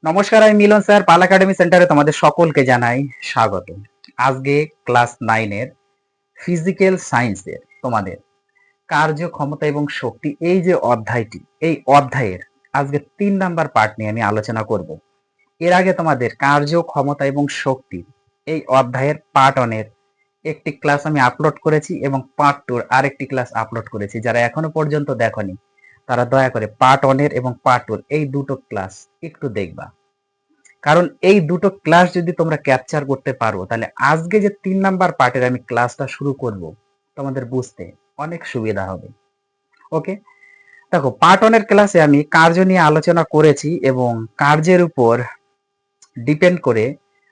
নমস্কার, আমি মিলন স্যার পাল একাডেমি সেন্টারে তোমাদের সকলকে জানাই স্বাগত। আজকে ক্লাস 9 এর ফিজিক্যাল সায়েন্সের তোমাদের কার্যক্ষমতা এবং শক্তি এই যে অধ্যায়টি, এই অধ্যায়ের আজকে 3 নাম্বার পার্ট নিয়ে আমি আলোচনা করব। এর আগে তোমাদের কার্যক্ষমতা এবং শক্তি এই অধ্যায়ের পার্ট 1 এর একটি ক্লাস আমি আপলোড করেছি এবং পার্ট 2 এর আরেকটি ক্লাস আপলোড করেছি। যারা এখনো পর্যন্ত দেখোনি তারা দয়া করে পার্ট 1 এর এবং পার্ট 2 এর এই দুটো ক্লাস একটু দেখবা। কারণ এই দুটো ক্লাস যদি তোমরা ক্যাপচার করতে পারো তাহলে আজকে যে 3 নাম্বার পার্টের আমি ক্লাসটা শুরু করব তোমাদের বুঝতে অনেক সুবিধা হবে। ওকে, দেখো পার্ট 1 এর ক্লাসে আমি কার্য নিয়ে আলোচনা করেছি এবং কার্যের উপর ডিপেন্ড করে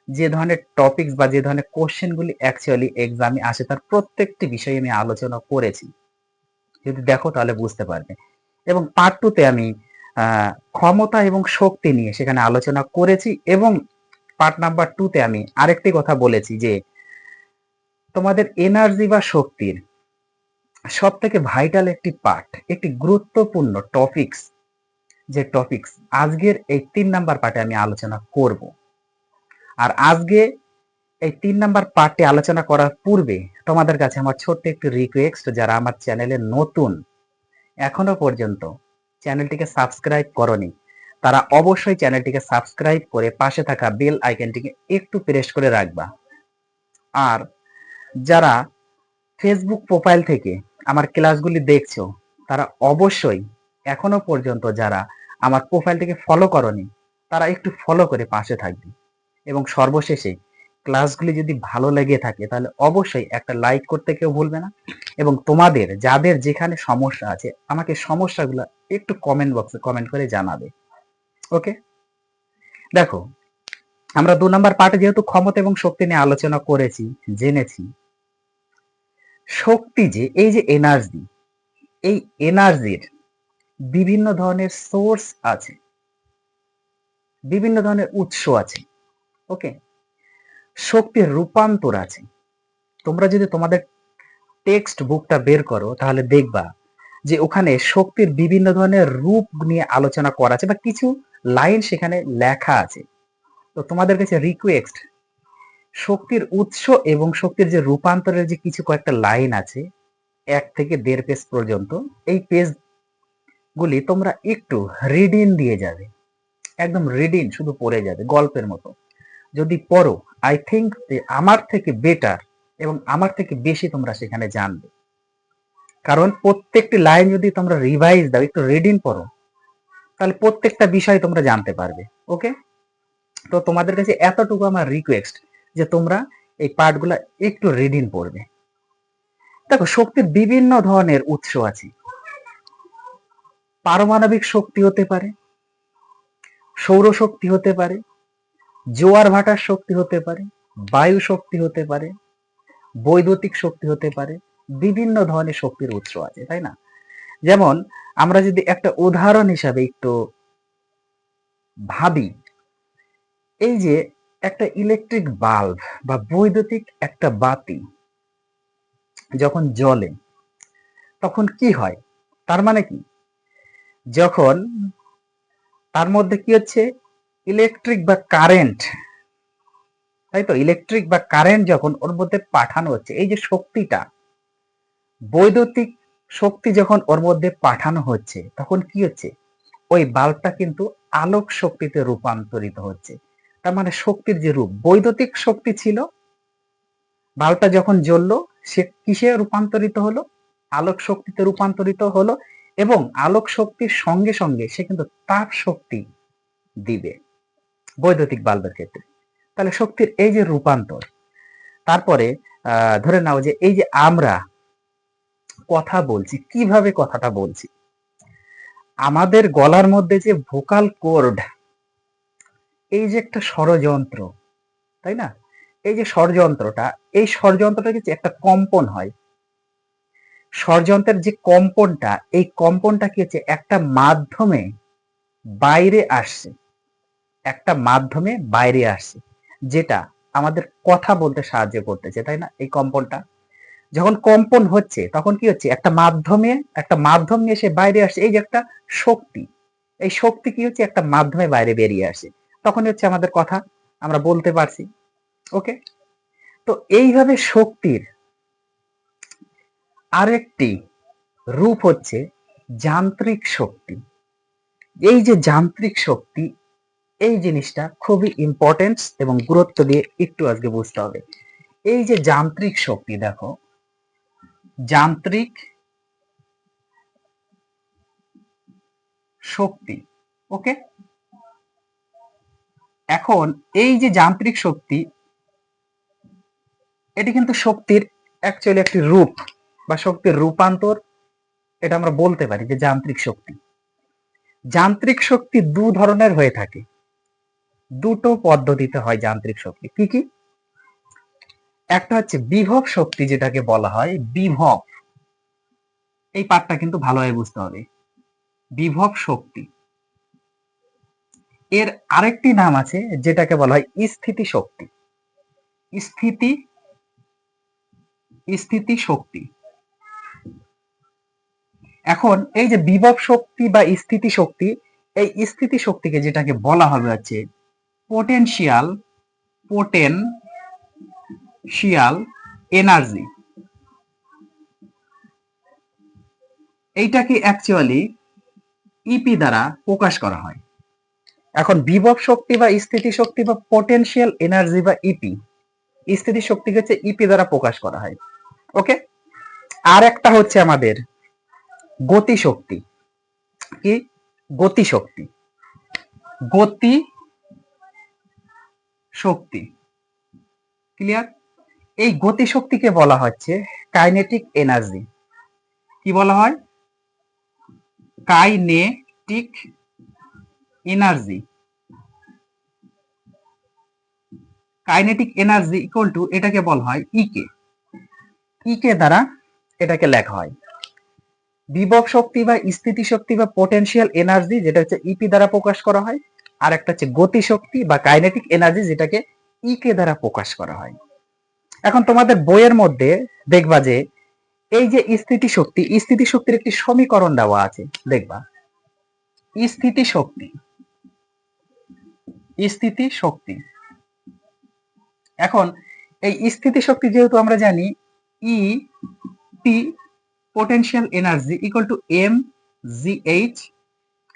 যে ধরনের টপিকস বা যে ধরনের কোশ্চেনগুলি অ্যাকচুয়ালি এক্সামে আসে তার প্রত্যেকটি বিষয়ে আমি আলোচনা করেছি। যদি দেখো তাহলে বুঝতে পারবে। এবং পার্ট 2 তে আমি ক্ষমতা এবং শক্তি নিয়ে সেখানে আলোচনা করেছি এবং পার্ট নাম্বার 2 তে আমি আরেকটি কথা বলেছি যে তোমাদের এনার্জি বা শক্তির সব থেকে ভাইটাল একটি পার্ট, একটি গুরুত্বপূর্ণ টপিকস আজকের এই 3 নাম্বার পার্টে আমি আলোচনা করব। আর আজকে এই 3 নাম্বার পার্টে আলোচনা করার পূর্বে তোমাদের কাছে আমার ছোট্ট একটি রিকোয়েস্ট, যারা আমার চ্যানেলে নতুন এখনো পর্যন্ত চ্যানেলটিকে সাবস্ক্রাইব করনি তারা অবশ্যই চ্যানেলটিকে সাবস্ক্রাইব করে পাশে থাকা বেল আইকনটিকে একটু প্রেস করে রাখবা। আর যারা ফেসবুক প্রোফাইল থেকে আমার ক্লাসগুলি দেখছো তারা অবশ্যই এখনো পর্যন্ত যারা আমার প্রোফাইলটিকে ফলো করনি তারা একটু ফলো করে পাশে থাকবে। এবং সর্বশেষে ক্লাসগুলি যদি ভালো লেগে থাকে তাহলে অবশ্যই একটা লাইক করতে কেউ ভুলবে না। এবং তোমাদের যাদের যেখানে সমস্যা আছে আমাকে সমস্যাগুলো একটু কমেন্ট বক্সে কমেন্ট করে জানাবে। ওকে, দেখো আমরা 2 নাম্বার পার্টে যেহেতু ক্ষমতা এবং শক্তি নিয়ে আলোচনা করেছি, জেনেছি শক্তি যে এই যে এনার্জি, এই এনার্জির বিভিন্ন ধরনের সোর্স আছে, বিভিন্ন ধরনের উৎস আছে। ওকে, শক্তির রূপান্তর আছে। তোমরা যদি তোমাদের টেক্সট বুকটা বের করো তাহলে দেখবা যে ওখানে শক্তির বিভিন্ন ধরনের রূপ নিয়ে আলোচনা করা আছে বা কিছু লাইন সেখানে লেখা আছে। তো তোমাদের কাছে রিকোয়েস্ট, শক্তির উৎস এবং শক্তির যে রূপান্তরের যে কিছু কয়েকটা লাইন আছে 1 থেকে 1.5 পেজ পর্যন্ত, এই পেজ গুলি তোমরা একটু রিডিং দিয়ে যাবে, একদম রিডিং শুধু পড়ে যাবে গল্পের মতো। যদি পড়ো আই থিঙ্ক যে আমার থেকে বেটার এবং আমার থেকে বেশি তোমরা সেখানে জানবে। কারণ প্রত্যেকটি লাইন যদি তোমরা রিভাইজ দাও, একটু রিডিং পড়ো, তাহলে প্রত্যেকটা বিষয় তোমরা জানতে পারবে। ওকে, তো তোমাদের কাছে এতটুকু আমার রিকোয়েস্ট যে তোমরা এই পার্টগুলো একটু রিডিং পড়বে। দেখো শক্তির বিভিন্ন ধরনের উৎস আছে। পারমাণবিক শক্তি হতে পারে, সৌরশক্তি হতে পারে, জোয়ার ভাটার শক্তি হতে পারে, বায়ু শক্তি হতে পারে, বৈদ্যুতিক শক্তি হতে পারে। বিভিন্ন ধরনের শক্তির উৎস আছে, তাই না? যেমন আমরা যদি একটা উদাহরণ হিসাবে একটু ভাবি, এই যে একটা ইলেকট্রিক বাল্ব বা বৈদ্যুতিক একটা বাতি যখন জ্বলে তখন কি হয়? তার মানে কি, যখন তার মধ্যে কি হচ্ছে ইলেকট্রিক বা কারেন্ট, তাই তো, ইলেকট্রিক বা কারেন্ট যখন ওর মধ্যে পাঠানো হচ্ছে, এই যে শক্তিটা, বৈদ্যুতিক শক্তি যখন ওর মধ্যে পাঠানো হচ্ছে তখন কি হচ্ছে, ওই বাল্বটা কিন্তু আলোক শক্তিতে রূপান্তরিত হচ্ছে। তার মানে শক্তির যে রূপ বৈদ্যুতিক শক্তি ছিল, বাল্বটা যখন জ্বললো সে কিসে রূপান্তরিত হলো? আলোক শক্তিতে রূপান্তরিত হলো। এবং আলোক শক্তির সঙ্গে সঙ্গে সে কিন্তু তাপ শক্তি দিবে বৈদ্যুতিক বাল্বের ক্ষেত্রে। তাহলে শক্তির এই যে রূপান্তর, তারপরে ধরে নাও যে এই যে আমরা কথা বলছি, কিভাবে কথাটা বলছি, আমাদের গলার মধ্যে যে ভোকাল কোর্ড, এই যে একটা ষড়যন্ত্র, তাই না? এই যে ষড়যন্ত্রটা, এই ষড়যন্ত্রটা কিন্তু একটা কম্পন হয়। ষড়যন্ত্রের যে কম্পনটা, এই কম্পনটা কি হচ্ছে একটা মাধ্যমে বাইরে আসছে, একটা মাধ্যমে বাইরে আসছে, যেটা আমাদের কথা বলতে সাহায্য করতেছে, তাই না? এই কম্পনটা যখন কম্পন হচ্ছে তখন কি হচ্ছে, একটা মাধ্যম নিয়ে সে বাইরে আসছে, এই যে একটা শক্তি, এই শক্তি কি হচ্ছে একটা মাধ্যমে বাইরে বেরিয়ে আসে। তখনই হচ্ছে আমাদের কথা আমরা বলতে পারছি। ওকে, তো এইভাবে শক্তির আরেকটি রূপ হচ্ছে যান্ত্রিক শক্তি। এই যে যান্ত্রিক শক্তি, এই জিনিসটা খুবই ইম্পর্টেন্ট এবং গুরুত্ব দিয়ে একটু আজকে বুঝতে হবে। এই যে যান্ত্রিক শক্তি, দেখো যান্ত্রিক শক্তি, ওকে, এখন এই যে যান্ত্রিক শক্তি, এটি কিন্তু শক্তির অ্যাকচুয়ালি একটি রূপ বা শক্তির রূপান্তর, এটা আমরা বলতে পারি যে যান্ত্রিক শক্তি। যান্ত্রিক শক্তি দু ধরনের হয়ে থাকে, দুটো পদ্ধতিতে হয় যান্ত্রিক শক্তি। কি কি? একটা হচ্ছে বিভব শক্তি, যেটাকে বলা হয় বিভব, এই পার্টটা কিন্তু ভালোভাবে বুঝতে হবে, বিভব শক্তি। এর আরেকটি নাম আছে যেটাকে বলা হয় স্থিতি শক্তি। স্থিতি স্থিতি শক্তি। এখন এই যে বিভব শক্তি বা স্থিতি শক্তি, এই স্থিতি শক্তিকে যেটাকে বলা হবে হচ্ছে পোটেনশিয়াল এনার্জি। এইটাকে অ্যাকচুয়ালি ইপি দ্বারা প্রকাশ করা হয়। এখন বিভব শক্তি বা স্থিতি শক্তি বা পোটেনশিয়াল এনার্জি বা ইপি, স্থিতি শক্তিকে হচ্ছে ইপি দ্বারা প্রকাশ করা হয়। ওকে, আর একটা হচ্ছে আমাদের গতি শক্তি। কি? গতি শক্তি। গতি শক্তি, ক্লিয়ার? এই গতি শক্তিকে বলা হচ্ছে কাইনেটিক এনার্জি। কি বলা হয়? Kinetic energy. Kinetic energy equal two, এটাকে বলা হয় ইকে। ইকে দ্বারা এটাকে লেখা হয়। বিভব শক্তি বা স্থিতি শক্তি বা পোটেনশিয়াল এনার্জি, যেটা হচ্ছে ইপি দ্বারা প্রকাশ করা হয়। আর একটা হচ্ছে গতি শক্তি বা কাইনেটিক এনার্জি, যেটাকে ইকে দ্বারা প্রকাশ করা হয়। এখন তোমাদের বইয়ের মধ্যে দেখবা যে এই যে স্থিতি শক্তি, স্থিতি শক্তির একটি সমীকরণ দেওয়া আছে, দেখবা স্থিতি শক্তি, স্থিতি শক্তি। এখন এই স্থিতি শক্তি যেহেতু আমরা জানি E P potential energy equal to M G H,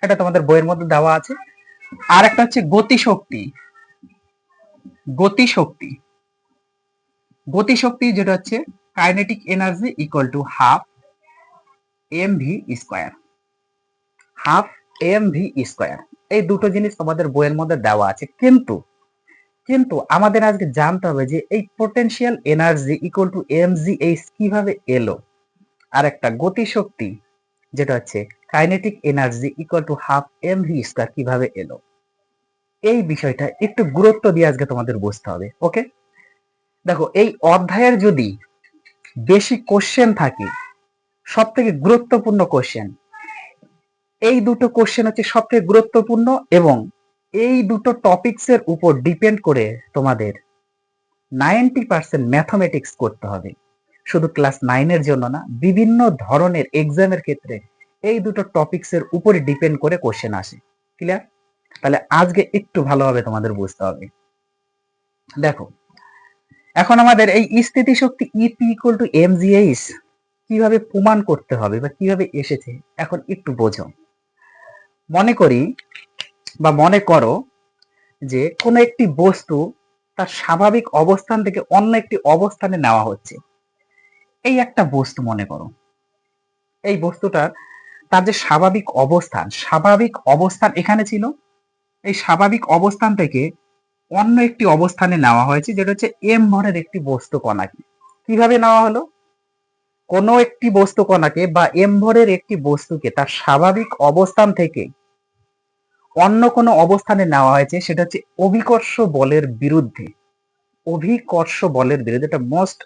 এটা তোমাদের বইয়ের মধ্যে দেওয়া আছে। আর একটা হচ্ছে গতি শক্তি। গতি শক্তি, গতি শক্তি যেটা হচ্ছে kinetic energy equal to half M V square, half M V square. এই দুটো জিনিস তোমাদের বইয়ের মধ্যে দেওয়া আছে। কিন্তু কিন্তু আমাদের আজকে জানতে হবে যে এই potential energy equal to M G H কিভাবে এলো, আর একটা গতি শক্তি যেটা হচ্ছে kinetic energy equal to half M V square কিভাবে এলো, এই বিষয়টা একটু গুরুত্ব দিয়ে আজকে তোমাদের বুঝতে হবে। ওকে, দেখো এই অধ্যায়ের যদি বেশি কোশ্চেন থাকে, সব থেকে গুরুত্বপূর্ণ কোশ্চেন, এই দুটো কোশ্চেন হচ্ছে সব থেকে গুরুত্বপূর্ণ, এবং এই দুটো টপিকস এর উপর ডিপেন্ড করে তোমাদের 90% ম্যাথমেটিক্স করতে হবে। শুধু ক্লাস 9 এর জন্য না, বিভিন্ন ধরনের এক্সামের ক্ষেত্রে এই দুটো টপিকস এর উপরে ডিপেন্ড করে কোশ্চেন আসে। ক্লিয়ার? তাহলে আজকে একটু ভালোভাবে তোমাদের বুঝতে হবে। দেখো এখন আমাদের এই স্থিতি শক্তি ইপি ইকুয়াল টু এমজিএইচ কিভাবে প্রমাণ করতে হবে বা কিভাবে এসেছে, এখন একটু বোঝো। মনে করি বা মনে করো যে কোনো একটি বস্তু তার স্বাভাবিক অবস্থান থেকে অন্য একটি অবস্থানে নেওয়া হচ্ছে। এই একটা বস্তু মনে করো, এই বস্তুটার তার যে স্বাভাবিক অবস্থান এখানে ছিল, এই স্বাভাবিক অবস্থান থেকে অন্য একটি অবস্থানে নেওয়া হয়েছে, যেটা হচ্ছে এম ভরের একটি বস্তু কণাকে। কিভাবে নেওয়া হলো? কোনো একটি বস্তু কণাকে বা এম ভরের একটি বস্তুকে তার স্বাভাবিক অবস্থান থেকে অন্য কোনো অবস্থানে নেওয়া হয়েছে, সেটা হচ্ছে অভিকর্ষ বলের বিরুদ্ধে। অভিকর্ষ বলের বিরুদ্ধে, এটা মোস্ট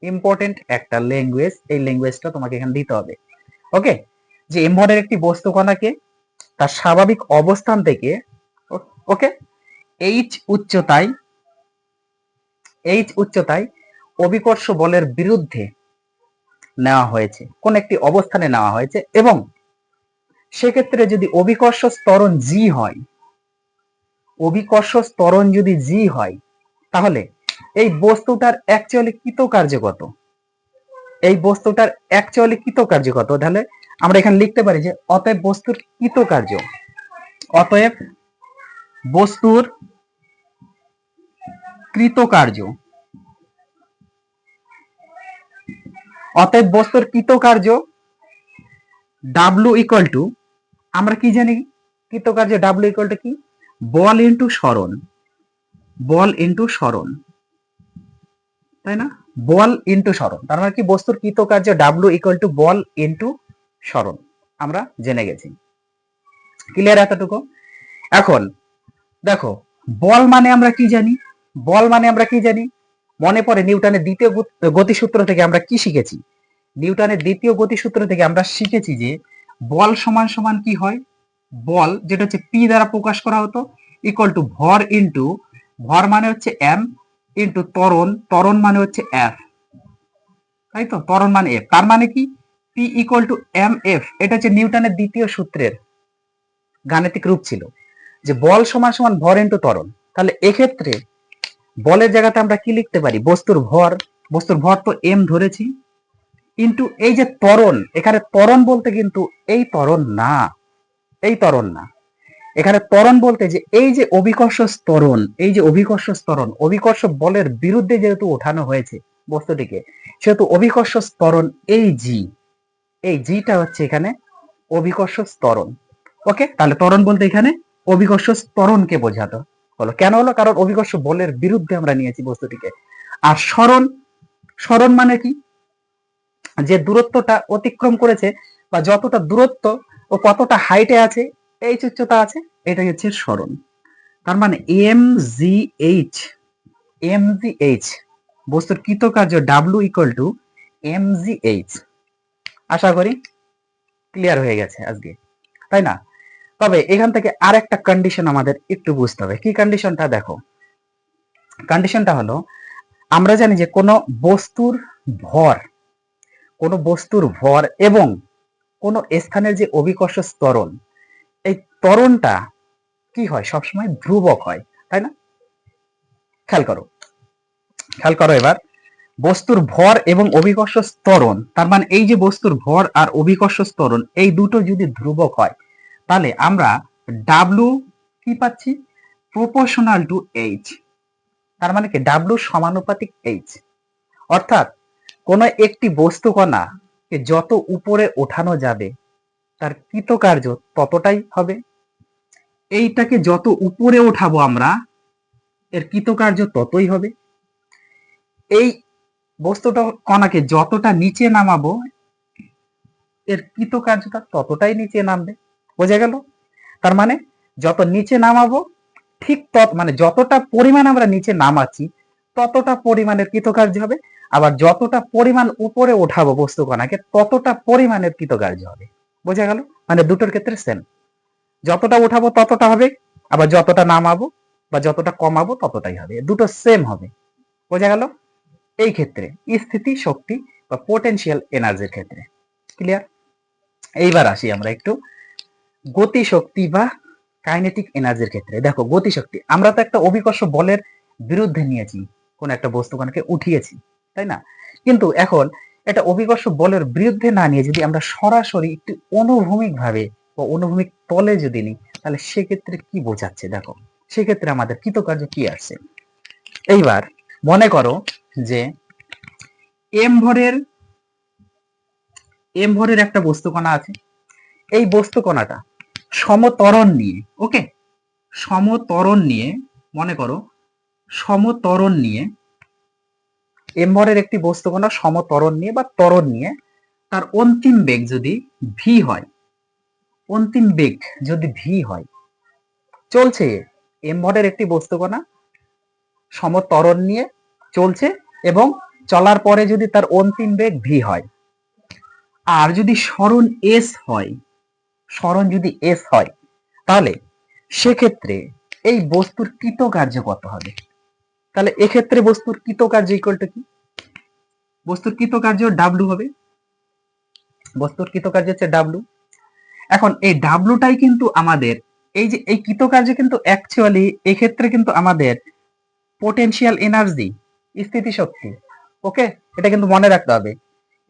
ইম্পর্টেন্ট একটা ল্যাঙ্গুয়েজ, এই ল্যাঙ্গুয়েজটা তোমাকে এখানে দিতে হবে। ওকে, যে এম ভরের একটি বস্তু কণাকে তার স্বাভাবিক অবস্থান থেকে, ওকে, এইচ উচ্চতায় অভিকর্ষ বলের বিরুদ্ধে নেওয়া হয়েছে, কোন একটি অবস্থানে নেওয়া হয়েছে, এবং সেক্ষেত্রে যদি অভিকর্ষ ত্বরণ জি হয়, অভিকর্ষ ত্বরণ যদি জি হয়, তাহলে এই বস্তুটার অ্যাকচুয়ালি কৃতকার্য কত? এই বস্তুটার অ্যাকচুয়ালি কৃতকার্য কত? তাহলে আমরা এখানে লিখতে পারি যে অতএব বস্তুর কৃতকার্য, অতএব বস্তুর কৃতকার্য, অতএব বস্তুর কৃতকার্য ডাব্লু ইকুয়াল টু, আমরা কি জানি কৃতকার্য ডাব্লু ইকুয়াল টু কি? বল ইন্টু সরণ, বল ইন্টু সরণ, তাই না? বল ইন্টু সরণ, তার মানে কি বস্তুর কৃতকার্য ডাব্লু ইকুয়াল টু বল ইন্টু সরণ, আমরা জেনে গেছি। ক্লিয়ার এতটুকু? এখন দেখো, বল মানে আমরা কি জানি? বল মানে আমরা কি জানি? মনে পড়ে নিউটনের দ্বিতীয় গতিসূত্র থেকে আমরা কি শিখেছি? নিউটনের দ্বিতীয় গতিসূত্র থেকে আমরা শিখেছি যে বল সমান সমান কি হয়? বল যেটা হচ্ছে পি দ্বারা প্রকাশ করা হতো ইকুয়াল টু ভর ইন্টু, ভর মানে হচ্ছে এম, ইন্টু ত্বরণ, ত্বরণ মানে হচ্ছে এফ, তাই তো? ত্বরণ মানে এফ, তার মানে কি P equal to M F. এটা হচ্ছে নিউটনের দ্বিতীয় সূত্রের গাণিতিক রূপ ছিল, যে বল সমান সমান ভর ইন্টু ত্বরণ। তাহলে এক্ষেত্রে বলের জায়গাতে আমরা কি লিখতে পারি? বস্তুর ভর, বস্তুর ভর তো এম ধরেছি, ইন্টু এই যে ত্বরণ, এখানে ত্বরণ বলতে কিন্তু এই ত্বরণ না, এই ত্বরণ না, এখানে ত্বরণ বলতে যে এই যে অভিকর্ষ ত্বরণ, এই যে অভিকর্ষ ত্বরণ, অভিকর্ষ বলের বিরুদ্ধে যেহেতু ওঠানো হয়েছে বস্তুটিকে, সেহেতু অভিকর্ষ ত্বরণ এই জি, এই জিটা হচ্ছে এখানে অভিকর্ষ ত্বরণ। ওকে, তাহলে ত্বরণ বলতে এখানে অভিকর্ষ ত্বরণকে বোঝাতো হলো। কেন হলো? কারণ অভিকর্ষ বলের বিরুদ্ধে আমরা নিয়েছি বস্তুটিকে। আর সরণ, সরণ মানে কি? যে দূরত্বটা অতিক্রম করেছে, বা যতটা দূরত্ব ও কতটা হাইটে আছে, এই উচ্চতা আছে, এটাই হচ্ছে সরণ। তার মানে M G H, M G H, বস্তুর কৃতকার্য W equal to M G H. আশা করি ক্লিয়ার হয়ে গেছে আজকে, তাই না? তবে এখান থেকে আরেকটা কন্ডিশন আমাদের একটু বুঝতে হবে। কি কন্ডিশনটা? দেখো, কন্ডিশনটা হলো, আমরা জানি যে কোনো বস্তুর ভর, কোনো বস্তুর ভর এবং কোনো স্থানের যে অভিকর্ষ ত্বরণ, এই ত্বরণটা কি হয়? সবসময় ধ্রুবক হয়, তাই না? খেয়াল করো, খেয়াল করো এবার, বস্তুর ভর এবং অভিকর্ষ ত্বরণ, তার মানে এই যে বস্তুর ভর আর অভিকর্ষ ত্বরণ, এই দুটো যদি ধ্রুবক হয়, তাহলে আমরা ডাব্লু কি পাচ্ছি? Proportional to H. তার মানে কি ডাব্লু সমানুপাতিক এইচ। অর্থাৎ কোন একটি বস্তু কণাকে যত উপরে ওঠানো যাবে, তার কৃতকার্য ততটাই হবে। এইটাকে যত উপরে ওঠাবো আমরা, এর কৃতকার্য ততই হবে। এই বস্তুটা কণাকে যতটা নিচে নামাবো, এর কৃতকার্যতা ততটাই নিচে নামবে। বোঝা গেল? তার মানে যত নিচে নামাবো, ঠিক মানে যতটা পরিমাণ আমরা নিচে নামাচ্ছি, ততটা পরিমাণের কৃতকার্য হবে। আবার যতটা পরিমাণ উপরে ওঠাবো বস্তু কণাকে, ততটা পরিমাণের কৃতকার্য হবে। বোঝা গেল? মানে দুটোর ক্ষেত্রে সেম, যতটা উঠাবো ততটা হবে, আবার যতটা নামাবো বা যতটা কমাবো ততটাই হবে, দুটো সেম হবে। বোঝা গেল? এই ক্ষেত্রে স্থিতি শক্তি বা পোটেনশিয়াল এনার্জির ক্ষেত্রে। ক্লিয়ার? এইবার আসি আমরা একটু গতি শক্তি বা কাইনেটিক এনার্জির ক্ষেত্রে। দেখো, গতি শক্তি, আমরা তো একটা অভিকর্ষ বলের বিরুদ্ধে নিয়েছি, কোন একটা বস্তু কণাকে উঠিয়েছি, তাই না? কিন্তু এখন এটা অভিকর্ষ বলের বিরুদ্ধে না নিয়ে যদি আমরা সরাসরি একটু অনুভূমিক ভাবে বা অনুভূমিক তলে যদি নিই, তাহলে সেক্ষেত্রে কি বোঝাচ্ছে? দেখো, সেক্ষেত্রে আমাদের কৃতকার্য কি আসছে। এইবার মনে করো যে এম ভরের একটা বস্তু কণা আছে। এই বস্তু কণাটা সমত্বরণ নিয়ে, ওকে, সমত্বরণ নিয়ে, মনে করো সমত্বরণ নিয়ে, এম ভরের একটি বস্তু কণা সমত্বরণ নিয়ে বা ত্বরণ নিয়ে, তার অন্তিম বেগ যদি ভি হয়, অন্তিম বেগ যদি ভি হয়, চলছে এম ভরের একটি বস্তু কণা সমত্বরণ নিয়ে চলছে, এবং চলার পরে যদি তার অন্তিম বেগ ভি হয়, আর যদি সরণ এস হয়, সরণ যদি এস হয়, তাহলে সেক্ষেত্রে এই বস্তুর কৃতকার্য কত হবে? তাহলে এক্ষেত্রে বস্তুর কৃতকার্য ইকুয়াল টু কি? বস্তুর কৃতকার্য ডাব্লু হবে, বস্তুর কৃতকার্য হচ্ছে ডাব্লু। এখন এই ডাব্লুটাই কিন্তু আমাদের এই যে এই কৃতকার্য কিন্তু অ্যাকচুয়ালি এক্ষেত্রে কিন্তু আমাদের পোটেনশিয়াল এনার্জি, স্থিতিশক্তি। ওকে, এটা কিন্তু মনে রাখতে হবে।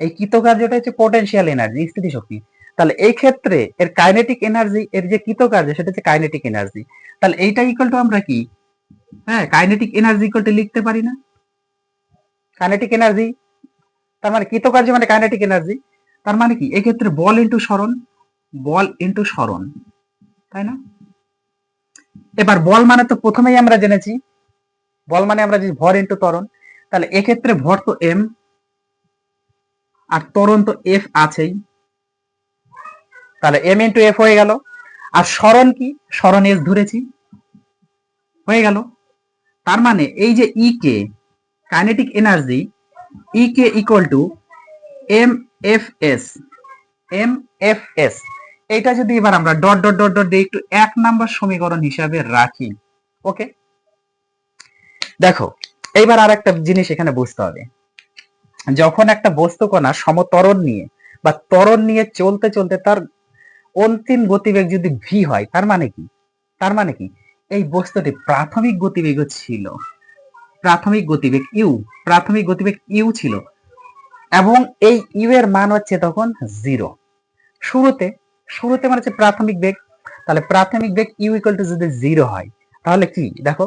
এই কৃতকার্যটা হচ্ছে পোটেনশিয়াল এনার্জি, স্থিতিশক্তি। তাহলে এই ক্ষেত্রে এর কাইনেটিক এনার্জি, এর যে কৃতকার্য সেটা হচ্ছে কাইনেটিক এনার্জি। তাহলে এইটা ইকুয়াল টু আমরা কি, হ্যাঁ, কাইনেটিক এনার্জি ইকুয়াল টু লিখতে পারি না? কাইনেটিক এনার্জি তার মানে কৃতকার্য মানে কাইনেটিক এনার্জি। তার মানে কি এক্ষেত্রে বল ইন্টু সরণ, বল ইন্টু সরণ, তাই না? এবার বল মানে তো প্রথমেই আমরা জেনেছি, বল মানে আমরা যে ভর ইন্টু ত্বরণ। তাহলে এক্ষেত্রে ভর তো এম আর ত্বরণ তো এফ আছেই, তাহলে এম ইন্টু এফ হয়ে গেল। আর সরণ কি, সরণ এস ধরেছি, হয়ে গেল। তার মানে এই যে E K kinetic energy, E K equal to M F S, M F S. এইটা যদি এবার আমরা ডট ডট ডট ডট দিয়ে একটু 1 নাম্বার সমীকরণ হিসাবে রাখি। ওকে, দেখো এইবার আর একটা জিনিস এখানে বুঝতে হবে। যখন একটা বস্তু কণা সমত্বরণ নিয়ে বা ত্বরণ নিয়ে চলতে চলতে তার অন্তিম গতিবেগ যদি ভি হয়, তার মানে কি, তার মানে কি এই বস্তুটি প্রাথমিক গতিবেগ ছিল, প্রাথমিক গতিবেগ ইউ, প্রাথমিক গতিবেগ ইউ ছিল, এবং এই ইউ এর মান হচ্ছে তখন 0 শুরুতে, শুরুতে মানে হচ্ছে প্রাথমিক বেগ। তাহলে প্রাথমিক বেগ ইউ ইকুয়াল টু যদি 0 হয়, তাহলে কি দেখো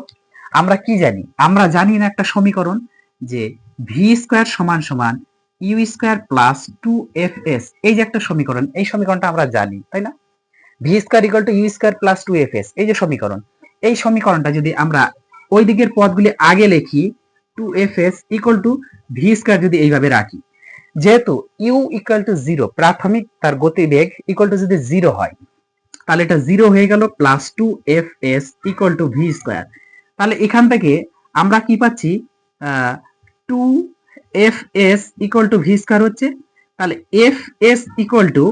আমরা কি জানি, আমরা জানি না একটা সমীকরণ যে ভি স্কয়ার সমান সমান ইউ স্কয়ার প্লাস 2fs, এই যে একটা সমীকরণ, এই সমীকরণটা আমরা জানি, তাই না? V square equal to U square plus 2fs, এই যে সমীকরণ, এই সমীকরণটা যদি আমরা ওই দিকের পদগুলি আগে লিখি, 2fs equal to V square যদি এইভাবে রাখি, যেহেতু ইউ ইকুয়াল টু 0, প্রাথমিক তার গতিবেগ ইকুয়াল টু যদি 0 হয়, তাহলে এটা 0 হয়ে গেল, plus 2fs equal to V square. তাহলে এখান থেকে আমরা কি পাচ্ছি, 2fs equal to V square হচ্ছে, তাহলে fs equal to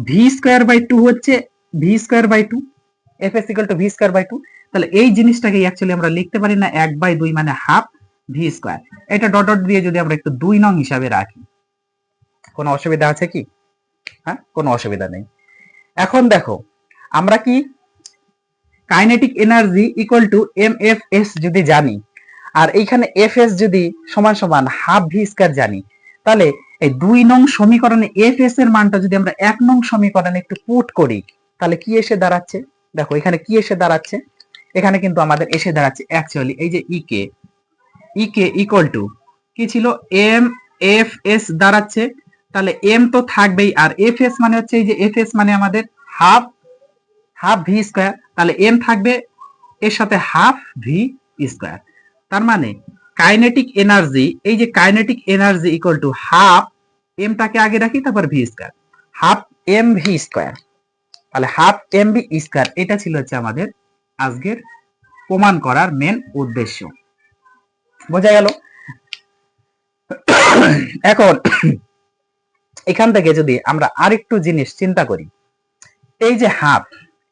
V square by 2 হচ্ছে, V square by 2, fs equal to V square by 2। তাহলে এই জিনিসটাকে অ্যাকচুয়ালি আমরা লিখতে পারি না 1/2 মানে হাফ ভি স্কয়ার। এটা ডট ডট দিয়ে যদি আমরা একটু 2 নং হিসাবে রাখি, কোনো অসুবিধা আছে কি? হ্যাঁ, কোনো অসুবিধা নেই। এখন দেখো আমরা কি kinetic energy equal to M F S যদি জানি, আর এইখানে এফ এস যদি সমান সমান হাফ ভি স্কয়ার জানি, তাহলে এই 2 নং সমীকরণে এফ এস এর মানটা যদি আমরা 1 নং সমীকরণে একটু পুট করি, তাহলে কি এসে দাঁড়াচ্ছে, দেখো এখানে কি এসে দাঁড়াচ্ছে, এখানে কিন্তু আমাদের এসে দাঁড়াচ্ছে অ্যাকচুয়ালি এই যে ই কে ইকুয়াল টু কি ছিল, এম এফ এস দাঁড়াচ্ছে। তাহলে এম তো থাকবেই, আর এফ এস মানে হচ্ছে এই যে এফ এস মানে আমাদের হাফ, হাফ ভি স্কয়ার, তাহলে এম থাকবে এর সাথে হাফ ভি স্কয়ার। তার মানে কাইনেটিক এনার্জি, এই যে kinetic energy equal to half, এমটাকে আগে রাখি তারপর V square, half M V square. তাহলে হাফ এম ভি স্কয়ার, এটা ছিল হচ্ছে আমাদের আজকের প্রমাণ করার মেন উদ্দেশ্য। বোঝা গেল? এখন এখান থেকে যদি আমরা আরেকটু জিনিস চিন্তা করি, এই যে হাফ,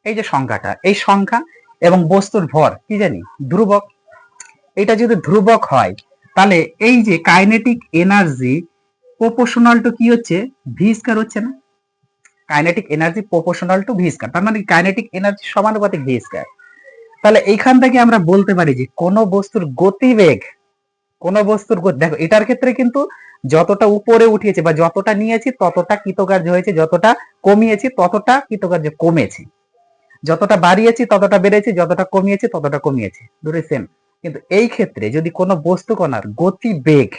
এই যে সংখ্যাটা, এই সংখ্যা এবং বস্তুর ভর কি জানি ধ্রুবক, এটা যদি ধ্রুবক হয়, তাহলে এই যে কাইনেটিক এনার্জি প্রপোর্শনাল টু কি হচ্ছে, ভি স্কয়ার হচ্ছে না? Kinetic energy proportional to V square, তার মানে কাইনেটিক এনার্জি সমানুপাতিক ভি স্কয়ার। তাহলে এইখান থেকে আমরা বলতে পারি যে কোন বস্তুর গতিবেগ, কোন বস্তুর দেখো এটার ক্ষেত্রে কিন্তু যতটা উপরে উঠিয়েছে বা যতটা নিয়েছি ততটা কৃতকার্য হয়েছে, যতটা কমিয়েছি ততটা কৃতকার্য কমেছে, যতটা বাড়িয়েছি ততটা বেড়েছে, যতটা কমিয়েছি ততটা কমিয়েছে, দুটোই সেম। কিন্তু এই ক্ষেত্রে যদি কোনো বস্তু কণার গতিবেগ,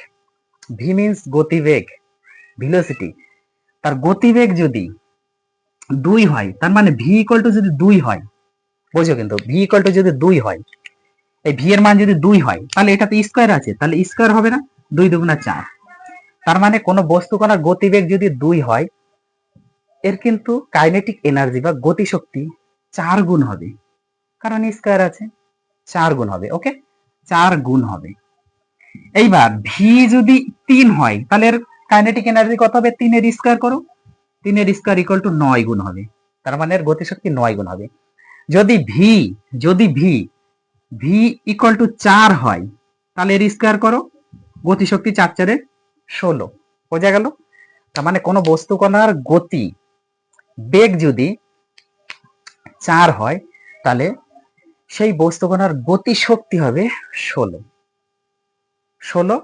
ভি মিন্স গতিবেগ, ভেলোসিটি, তার গতিবেগ যদি 2 হয়, তার মানে ভি ইকুয়াল টু যদি 2 হয়, বুঝো কিন্তু ভি ইকুয়াল টু যদি 2 হয়, এই ভি এর মান যদি 2 হয়, তাহলে এটা তো স্কয়ার আছে, তাহলে স্কয়ার হবে না, 2 দুগুণা 4। তার মানে কোনো বস্তু কণার গতিবেগ যদি 2 হয়, এর কিন্তু কাইনেটিক এনার্জি বা গতিশক্তি 4 গুণ হবে, কারণ স্কয়ার আছে, 4 গুণ হবে। ওকে, 4 গুণ হবে। এইবার ভি যদি 3 হয়, তাহলে এর কাইনেটিক এনার্জি কত হবে, 3 এর স্কয়ার করো, 3 এর স্কয়ার ইকুয়াল টু 9 গুণ হবে, তার মানে এর গতিশক্তি 9 গুণ হবে। যদি ভি, যদি ভি ভি ইকুয়াল টু 4 হয়, তাহলে এর স্কয়ার করো, গতিশক্তি 4 4 16, বোঝা গেল? তার মানে কোনো বস্তু কণার গতি বেগ যদি 4 হয়, তাহলে সেই বস্তুকণার গতিশক্তি হবে 16। 16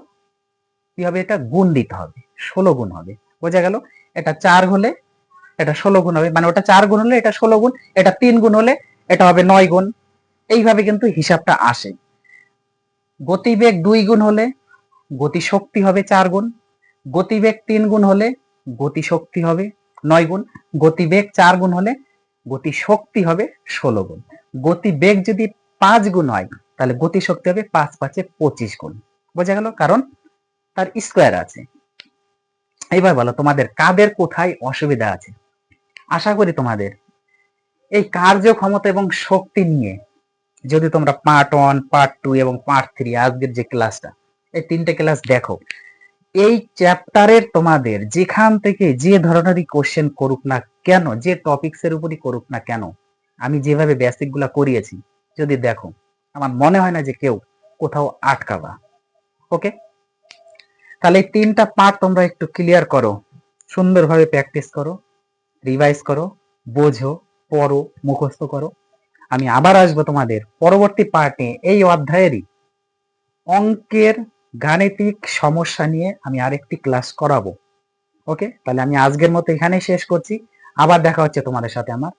কি হবে, এটা গুণ দিতে হবে, 16 গুণ হবে। বোঝা গেল? এটা 4 হলে এটা 16 গুণ হবে, মানে ওটা 4 গুণ হলে এটা 16 গুণ, এটা 3 গুণ হলে এটা হবে 9 গুণ। এইভাবে কিন্তু হিসাবটা আসে। গতিবেগ 2 গুণ হলে গতিশক্তি হবে 4 গুণ, গতিবেগ 3 গুণ হলে গতিশক্তি হবে 9 গুণ, গতিবেগ 4 গুণ হলে গতিশক্তি হবে 16 গুণ। গতিবেগ যদি 5 গুণ হয় তাহলে গতিশক্তি হবে 5 5 এ 25 গুণ। বোঝা গেল? কারণ তার স্কোয়ার আছে। এইবার বলো তোমাদের কাদের কোথায় অসুবিধা আছে? আশা করি তোমাদের এই কার্যক্ষমতা এবং শক্তি নিয়ে যদি তোমরা পার্ট 1, পার্ট 2 এবং পার্ট 3 আজকের যে ক্লাসটা, এই 3টে ক্লাস দেখো, এই চ্যাপ্টারের তোমাদের যেখান থেকে যে ধরনেরই কোশ্চেন করুক না কেন, যে টপিকস এর উপরই করুক না কেন, আমি যেভাবে বেসিক গুলা করিয়েছি যদি দেখো, আমার মনে হয় না যে কেউ কোথাও আটকাবা। ওকে, তাহলে এই 3টা পার্ট তোমরা একটু ক্লিয়ার করো, সুন্দরভাবে প্র্যাকটিস করো, রিভাইজ করো, বোঝো, পড়ো, মুখস্থ করো। আমি আবার আসবো তোমাদের পরবর্তী পার্টে এই অধ্যায়েরই অঙ্কের গাণিতিক সমস্যা নিয়ে আমি আরেকটি ক্লাস করাবো। ওকে, তাহলে আমি আজকের মতো এখানেই শেষ করছি। আবার দেখা হচ্ছে তোমাদের সাথে আমার